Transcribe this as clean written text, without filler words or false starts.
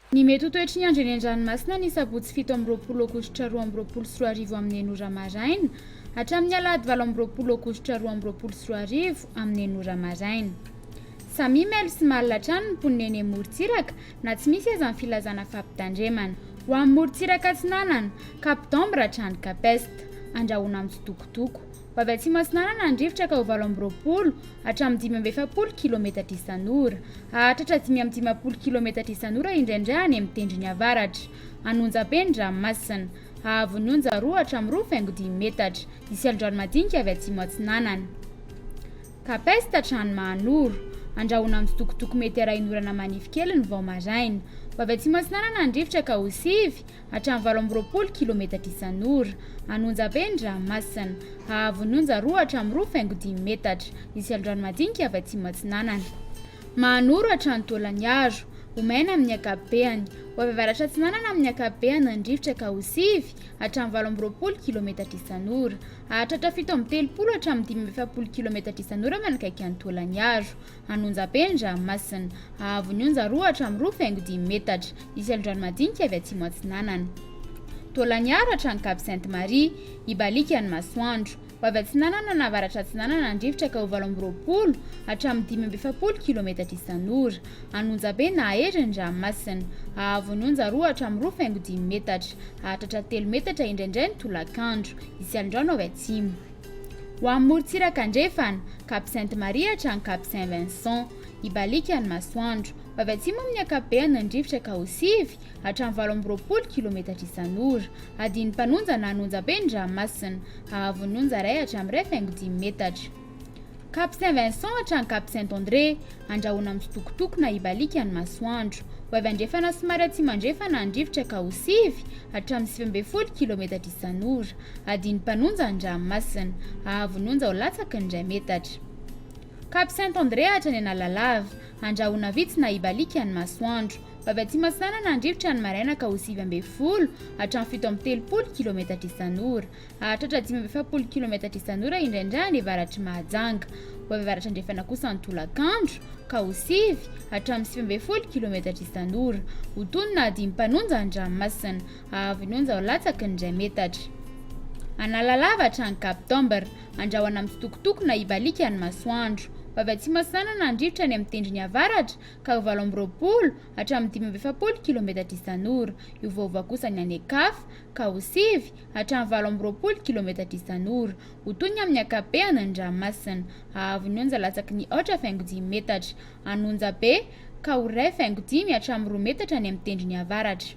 Ny mety ho toetry ny andro eny an-dranomasina ny sabotsy 7 aogositra 2024 amin'ny enora maraina hatramin'ny alahady 20 aogositra 2024 amin'ny enora maraina. Samy mailo sy malatra ny mponina eny amorontsiraka na tsy misy aza ny filazana fampitandremana. Ho amin'ny morontsiraka Atsinanana, Cap-d'Ambre trano Capeste, andrahoana amin'ny tsitokotoko. Ho avy atsimo Atsinanana ny rivotra ka ho 20 hatramin'ny 10 kilometatra isan'ora, hahatratra 10 kilometatra isan'ora indraindray any amin'ny tendrony avaratra. Anonjabe ny ranomasina, hahavon'ny onja 2 hatramin'ny 2,5 metatra, isy androany madinika avy atsimo Atsinanana. Capeste trano Mahanoro, andrahoana amin'ny tsitokotoko mety arahin'orana manify kely ny vao maraina. Ho avy atsimo Atsinanana ny rivotra ka ho 9 hatramin'ny 20 kilometatra isan'ora. Anonjabe ny ranomasina, hahavon'ny onja 2 hatramin'ny 2,5 metatra, isy androany madinika avy atsimo Atsinanana. Mahanoro trano Taolagnaro, ho maina amin'ny ankapobeny. Ho avy avaratra Atsinanana amin'ny ankapobeny ny rivotra ka ho 9 hatramin'ny 20 kilometatra isan'ora, hahatratra 7 hatramin'ny 10 kilometatra isan'ora manakaiky an'ny Taolagnaro. Anonjabe ny ranomasina, hahavon'ny onja 2 hatramin'ny 2,5 metatra, isy androany madinika avy atsimo Atsinanana. Taolagnaro trano Cap Sainte-Marie, ibalika ny masoandro. Ho avy Atsinanana na avaratra Atsinanana ny rivotra ka ho 20 hatramin'ny 10 kilometatra isan'ora. Anonjabe na ahery ny ranomasina, hahavon'ny onja 2 hatramin'ny 2,5 metatra, hahatratra 3 metatra indraindray ny tolakandro, isy androany avy atsimo. Ho amin'ny morontsiraka andrefana, Cap Sainte-Marie trano Cap Saint-Vincent, ibalika ny masoandro. Ho avy atsimo amin'ny ankapobeny ny rivotra ka ho 9 hatramin'ny 20 kilometatra isan'ora, adiny mpanonja na anonjabe ny ranomasina, hahavon'ny onja 1 hatramin'ny 2,5 metatra. Cap Saint-Vincent trano Cap Saint-André, andrahoana amin'ny tsitokotoko na ibalika ny masoandro. Ho avy andrefana somary atsimo andrefana ny rivotra ka ho 9 hatramin'ny 9 kilometatra isan'ora, adiny mpanonja ny ranomasina, hahavon'ny onja ho latsaky ny 2 metatra. Cap Saint-André hatrany Analalava, andrahoana vitsy na ibalika ny masoandro. Ho avy atsimo Atsinanana ny rivotra ny maraina ka ho 9 hatramin'ny 7 kilometatra isan'ora, hahatratra 10 kilometatra isan'ora indraindray ny avaratry Mahajanga. Ho avy avaratra andrefana kosa ny tolakandro ka ho 9 hatramin'ny 9 kilometatra isan'ora, ho tony na adiny mpanonja ny ranomasina, hahavon'ny onja ho latsaky ny 2 metatra. Analalava trano Cap-d'Ambre, andrahoana amin'ny tsitokotoko na ibalika ny masoandro. Ho avy atsimo Atsinanana ny rivotra ny amin'ny tendrony avaratra ka ho 20 hatramin'ny 10 kilometatra isan'ora. Io vaovao kosa ny any Ankafa ka ho 9 hatramin'ny 20 kilometatra isan'ora, ho tony amin'ny ankapobeny ny ranomasina, hahavon'ny onja latsaky ny 8,5 metatra. Anonjabe ka ho 2,5 hatramin'ny 2 metatra ny amin'ny tendrony avaratra.